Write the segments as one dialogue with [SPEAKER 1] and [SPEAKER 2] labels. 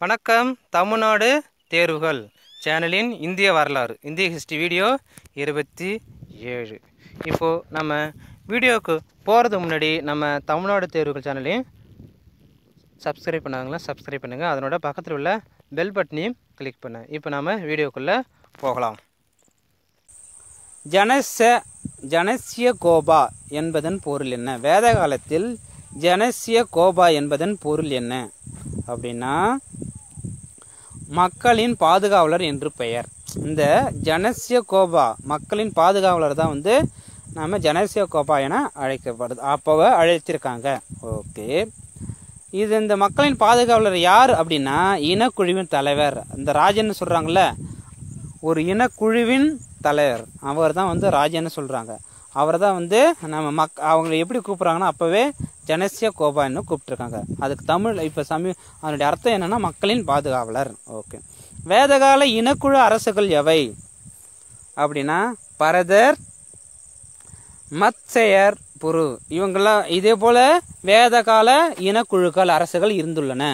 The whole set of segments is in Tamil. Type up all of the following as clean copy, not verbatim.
[SPEAKER 1] வணக்கம். தமிழ்நாடு தேர்வுகள் சேனலின் இந்திய வரலாறு இந்திய ஹிஸ்ட்ரி வீடியோ 27. இப்போது நம்ம வீடியோவுக்கு போகிறதுக்கு முன்னாடி நம்ம தமிழ்நாடு தேர்வுகள் சேனலையும் சப்ஸ்கிரைப் பண்ணாங்களா சப்ஸ்கிரைப் பண்ணுங்கள். அதனோட பக்கத்தில் உள்ள பெல் பட்டனையும் கிளிக் பண்ண. இப்போ நம்ம வீடியோக்குள்ளே போகலாம்.
[SPEAKER 2] ஜனஸ்ய கோபா என்பதன் பொருள் என்ன? வேத காலத்தில் ஜனஸ்ய கோபா என்பதன் பொருள் என்ன அப்படின்னா மக்களின் பாதுகாவலர் என்று பெயர். இந்த ஜனஸ்ய கோபா மக்களின் பாதுகாவலர் தான் நம்ம ஜனஸ்ய கோபா என அழைக்கப்படுது. அப்போவே அழைத்திருக்காங்க. ஓகே, இது இந்த மக்களின் பாதுகாவலர் யார் அப்படின்னா இனக்குழுவின் தலைவர். இந்த ராஜன்னு சொல்கிறாங்கள, ஒரு இனக்குழுவின் தலைவர், அவர் தான் ராஜன்னு சொல்கிறாங்க. அவர் தான் நம்ம அவங்களை எப்படி கூப்பிட்றாங்கன்னா அப்போவே ஜனஸ்ய கோபான்னு கூப்பிட்டுருக்காங்க. அதுக்கு தமிழ் இப்போ அதனுடைய அர்த்தம் என்னென்னா மக்களின் பாதுகாவலர். ஓகே, வேதகால இனக்குழு அரசுகள் எவை அப்படின்னா பரதர், மத்சேயர், புரு, இவங்கெல்லாம் இதே போல் வேதகால இனக்குழுக்கள் அரசுகள் இருந்துள்ளன.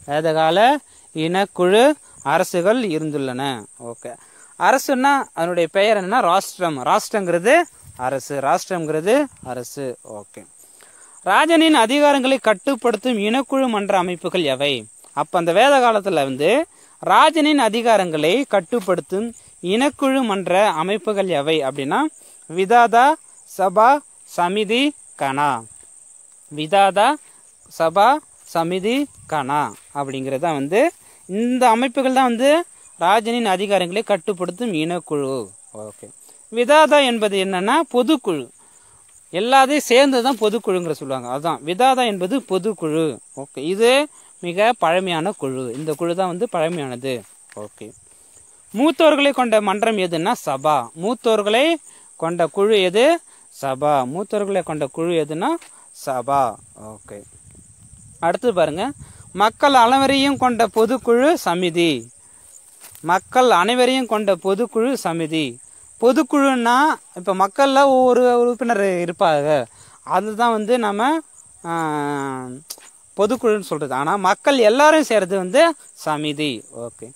[SPEAKER 2] வேதகால இனக்குழு அரசுகள் இருந்துள்ளன. ஓகே, அரசுன்னா அதனுடைய பெயர் என்னன்னா ராஷ்டிரம். ராஷ்டிரங்கிறது அரசு, ராஷ்டிரங்கிறது அரசு. ஓகே, ராஜனின் அதிகாரங்களை கட்டுப்படுத்தும் இனக்குழு மன்ற அமைப்புகள் எவை? அப்போ அந்த வேத காலத்தில் ராஜனின் அதிகாரங்களை கட்டுப்படுத்தும் இனக்குழு மன்ற அமைப்புகள் எவை அப்படின்னா விதாதா, சபா, சமிதி, கணா. விதாதா, சபா, சமிதி, கணா அப்படிங்கிறது தான் இந்த அமைப்புகள் தான் ராஜனின் அதிகாரங்களை கட்டுப்படுத்தும் இனக்குழு. ஓகே, விதாதா என்பது என்னன்னா பொதுக்குழு, எல்லாத்தையும் சேர்ந்து தான் பொதுக்குழுங்கிற சொல்லுவாங்க. அதுதான் விதாதா என்பது பொதுக்குழு. ஓகே, இது மிக பழமையான குழு. இந்த குழு தான் பழமையானது. ஓகே, மூத்தோர்களை கொண்ட மன்றம் எதுன்னா சபா. மூத்தோர்களை கொண்ட குழு எது? சபா. மூத்தோர்களை கொண்ட குழு எதுன்னா சபா. ஓகே, அடுத்து பாருங்க, மக்கள் அனைவரையும் கொண்ட பொதுக்குழு சமிதி. மக்கள் அனைவரையும் கொண்ட பொதுக்குழு சமிதி. பொதுக்குழுன்னா இப்போ மக்களில் ஒவ்வொரு உறுப்பினர் இருப்பாங்க, அதுதான் நம்ம பொதுக்குழுன்னு சொல்கிறது. ஆனால் மக்கள் எல்லாரும் சேர்றது சமிதி. ஓகே,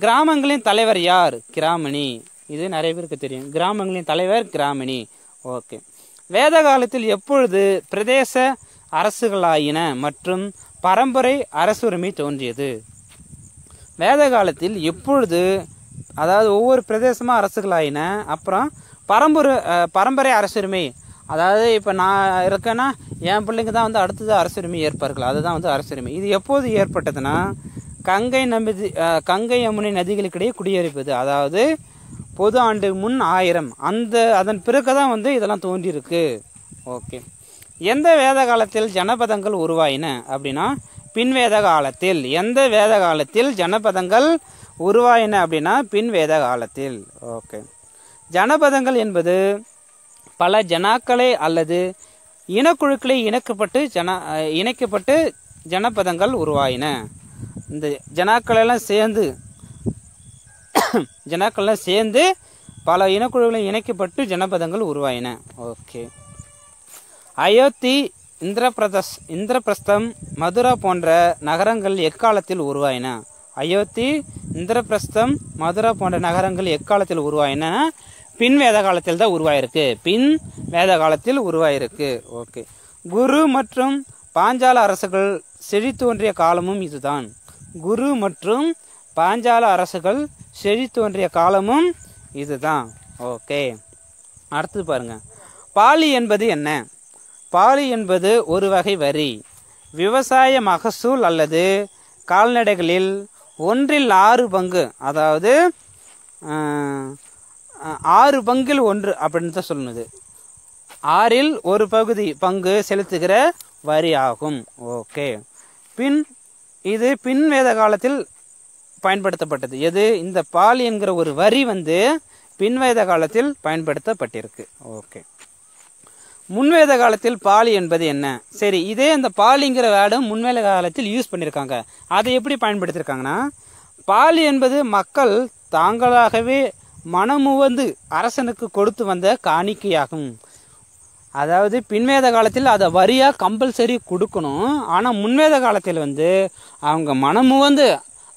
[SPEAKER 2] கிராமங்களின் தலைவர் யார்? கிராமணி. இது நிறைய பேருக்கு தெரியும். கிராமங்களின் தலைவர் கிராமணி. ஓகே, வேத காலத்தில் எப்பொழுது பிரதேச அரசுகளாயின மற்றும் பரம்பரை அரசுரிமை தோன்றியது? வேத காலத்தில் எப்பொழுது, அதாவது ஒவ்வொரு பிரதேசமாக அரசுகளாயின, அப்புறம் பரம்பரை அரசுரிமை, அதாவது இப்போ நான் இருக்கேன்னா என் பிள்ளைங்க தான் அடுத்தது அரசுரிமை ஏற்பார்கள், அதுதான் அரசுரிமை. இது எப்போது ஏற்பட்டதுன்னா கங்கை யமுனை நதிகளுக்கிடையே குடியிருப்பது, அதாவது பொது ஆண்டு முன் 1000 அதன் பிறகு தான் இதெல்லாம் தோன்றியிருக்கு. ஓகே, எந்த வேத காலத்தில் ஜனபதங்கள் உருவாயின அப்படின்னா பின் வேத காலத்தில். எந்த வேத காலத்தில் ஜனபதங்கள் உருவாயின அப்படின்னா பின் வேத காலத்தில். ஓகே, ஜனபதங்கள் என்பது பல ஜனாக்களை அல்லது இனக்குழுக்களை இணைக்கப்பட்டு ஜனபதங்கள் உருவாயின. இந்த ஜனாக்களெல்லாம் சேர்ந்து பல இனக்குழுக்களை இணைக்கப்பட்டு ஜனபதங்கள் உருவாயின. ஓகே, அயோத்தி, இந்திரபிரஸ்தம், மதுரா போன்ற நகரங்கள் எக்காலத்தில் உருவாயின? அயோத்தி, இந்திரபிரஸ்தம், மதுரா போன்ற நகரங்கள் எக்காலத்தில் உருவாயின? பின் வேத காலத்தில் தான் உருவாயிருக்கு. பின் வேத காலத்தில் உருவாயிருக்கு. ஓகே, குரு மற்றும் பாஞ்சால அரசுகள் செழித்தோன்றிய காலமும் இதுதான். குரு மற்றும் பாஞ்சால அரசுகள் செழித்தோன்றிய காலமும் இதுதான். ஓகே, அடுத்து பாருங்க, பாலி என்பது என்ன? பாலி என்பது ஒரு வகை வரி. விவசாய மகசூல் அல்லது கால்நடைகளில் 1/6 பங்கு, அதாவது 6 பங்கில் 1 அப்படின்னு தான் சொல்லுது. 6இல் 1 பங்கு செலுத்துகிற வரி ஆகும். ஓகே, இது பின் வேத காலத்தில் பயன்படுத்தப்பட்டது. எது? இந்த பாலி என்கிற ஒரு வரி பின் வேத காலத்தில் பயன்படுத்தப்பட்டிருக்கு. ஓகே, முன்வேத காலத்தில் பாலி என்பது என்ன? சரி, இதே இந்த பாலிங்கிற வேர்டும் முன்வேத காலத்தில் யூஸ் பண்ணியிருக்காங்க. அதை எப்படி பயன்படுத்தியிருக்காங்கன்னா பாலி என்பது மக்கள் தாங்களாகவே மனமுவந்து அரசனுக்கு கொடுத்து வந்த காணிக்கையாகும். அதாவது பின்வேத காலத்தில் அதை வரியாக கம்பல்சரி கொடுக்கணும். ஆனால் முன்வேத காலத்தில் வந்து அவங்க மனமும் வந்து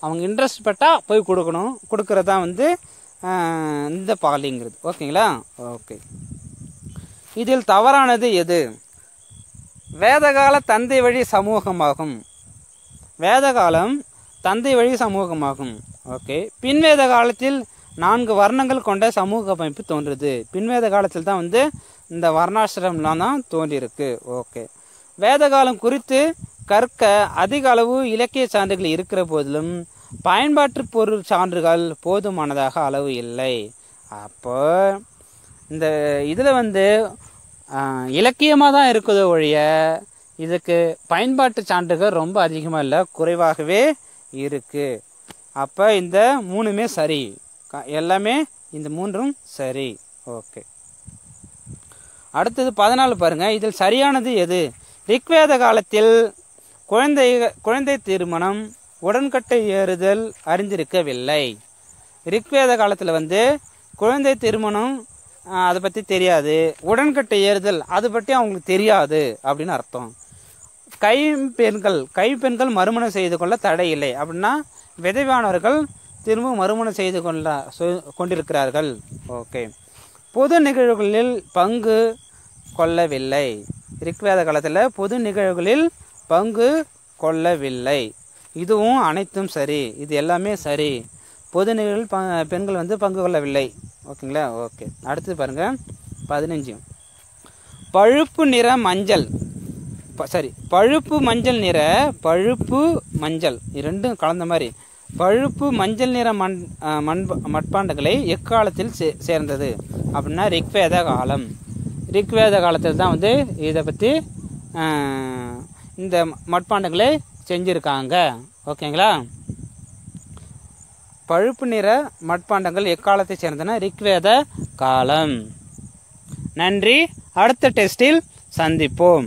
[SPEAKER 2] அவங்க இன்ட்ரெஸ்ட் பட்டால் போய் கொடுக்கணும். கொடுக்கறது தான் வந்து இந்த பாலிங்கிறது. ஓகேங்களா? ஓகே. இதில் தவறானது எது? வேதகால தந்தை வழி சமூகமாகும். வேதகாலம் தந்தை வழி சமூகமாகும். ஓகே. பின்வேத காலத்தில் 4 வர்ணங்கள் கொண்ட சமூக அமைப்பு தோன்றுது. பின்வேத காலத்தில் தான் வந்து இந்த வர்ணாசிரம்லாம் தான் தோன்றியிருக்கு. ஓகே. வேதகாலம் குறித்து கற்க அதிக அளவு இலக்கிய சான்றுகள் இருக்கிற போதிலும் பயன்பாட்டு பொருள் சான்றுகள் போதுமானதாக அளவு இல்லை. அப்போ இந்த இதில் வந்து இலக்கியமாக தான் இருக்குதோ ஒழிய இதுக்கு பயன்பாட்டு சான்றுகள் ரொம்ப அதிகமாக இல்லை, குறைவாகவே இருக்குது. அப்போ இந்த 3மே சரி, எல்லாமே இந்த 3ம் சரி. ஓகே. அடுத்தது 14 பாருங்கள். இதில் சரியானது எது? ரிக்வேத காலத்தில் குழந்தை திருமணம் உடன்கட்டை ஏறுதல் அறிந்திருக்கவில்லை. ரிக்வேத காலத்தில் வந்து குழந்தை திருமணம் அதை பற்றி தெரியாது, உடன்கட்டை ஏறுதல் அதை பற்றி அவங்களுக்கு தெரியாது அப்படின்னு அர்த்தம். கைப்பெண்கள் மறுமணம் செய்து கொள்ள தடை இல்லை அப்படின்னா விதவையானவர்கள் திரும்ப மறுமணம் செய்து கொண்டிருக்கிறார்கள். ஓகே. பொது நிகழ்வுகளில் பங்கு கொள்ளவில்லை. ரிக்வேத காலத்தில் பொது நிகழ்வுகளில் பங்கு கொள்ளவில்லை. இதுவும் அனைத்தும் சரி, இது எல்லாமே சரி. பொது நிகழ்வில் பெண்கள் வந்து பங்கு கொள்ளவில்லை. ஓகேங்களா? ஓகே. அடுத்து பாருங்கள் 15. பழுப்பு நிற மஞ்சள் பழுப்பு மஞ்சள் நிற பழுப்பு மஞ்சள் இரண்டும் கலந்த மாதிரி பழுப்பு மஞ்சள் நிற மட்பாண்டங்களை எக்காலத்தில் சேர்ந்தது அப்படின்னா ரிக்வேத காலம். ரிக்வேத காலத்தில் தான் வந்து இதை பற்றி இந்த மட்பாண்டங்களை செஞ்சுருக்காங்க. ஓகேங்களா? பழுப்பு நிற மட்பாண்டங்கள் எக்காலத்தை சேர்ந்தன? ரிக்வேத காலம். நன்றி. அடுத்த டெஸ்டில் சந்திப்போம்.